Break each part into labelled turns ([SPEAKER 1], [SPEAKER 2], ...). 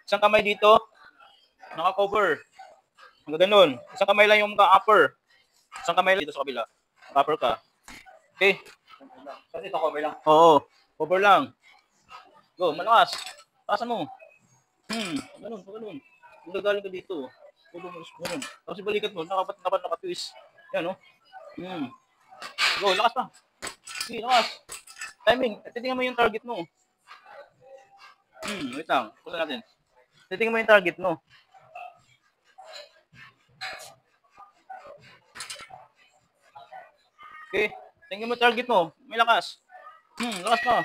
[SPEAKER 1] Isang kamay dito, naka-cover. Ganun. Isang kamay lang yung upper. Isang kamay lang dito sa kabila. Upper ka. Okay?
[SPEAKER 2] So, ito cover lang.
[SPEAKER 1] Oo. Cover lang. Go, malakas. Pakasan mo. Ganun, ganun. Kung gagaling ka dito. Cover mo, ganun. Tapos ibalikat mo, naka-twist. Yan, no? Go, lakas pa. Sige, lakas. Timing. Titingnan mo yung target mo. Wait lang. Pusa natin. Titingnan mo yung target mo. Okay. Tingnan mo yung target mo. May lakas. Lakas pa.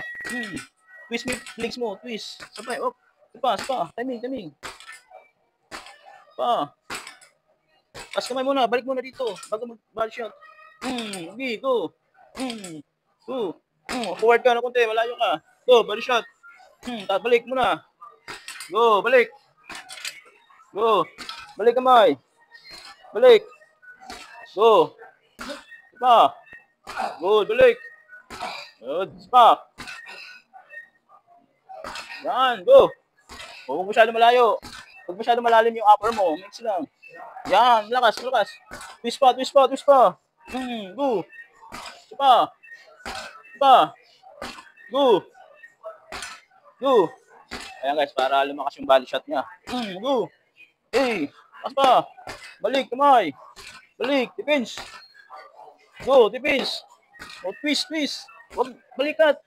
[SPEAKER 1] Twist mo legs mo. Twist. Sabay. Op. Sapa. Timing. Pa. Pas kamay muna. Balik muna dito. Bago mag-body shot. Okay. Go. Go. Forward ka na konti. Malayo ka. Go. Body shot. Balik muna. Go. Balik. Go. Balik kamay. Balik. Go. Pa. Good. Balik. Good. Pa. Yan. Go. Huwag masyado malayo. Huwag masyado malalim yung upper mo. Mix lang. Yan. Lakas. Twist pa. Go. Pa. Go. Ayan guys, para lumakas yung body shot niya. Go. Hey. Lakas pa. Balik. Kamay. Balik. Defense. Go. Defense. O, twist. Huwag balikat.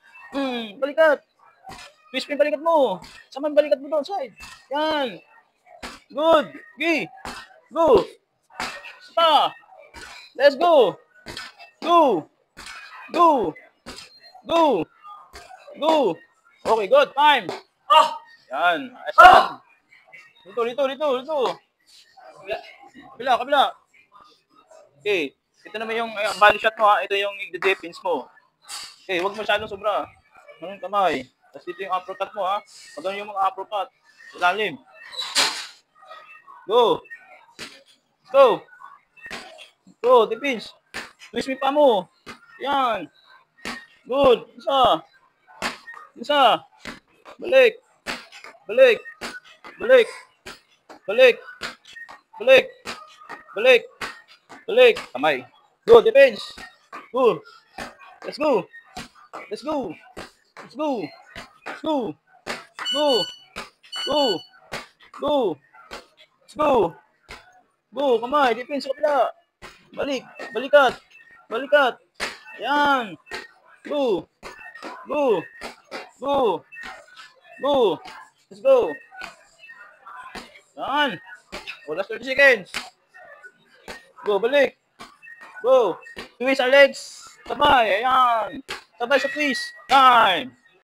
[SPEAKER 1] Balikat. Twist mo yung balikat mo. Sama yung balikat mo doon, side. Yan. Good. Okay. Go. Pa. Let's go. Go. Okay, good. Time. Yan. Ayan. Dito. Kabila. Okay. Ito naman yung body shot mo ha. Ito yung defense mo. Okay, huwag masyadong sobra. Ganun kamay. Tapos dito yung uppercut mo ha. Pagano yung mga uppercut. Lalim. Go. Defense. Twist mo pa mo. Yan. Good. Isa. Balik. Kamay. Go, defense. Go. Let's go. Go, kamay, defense sa kabila. Balikat. Yan. Go. Let's go. Yan. Last 30 seconds. Go, balik. Go. Twist our legs. Sabay, ayan. Sabay sa twist. Time.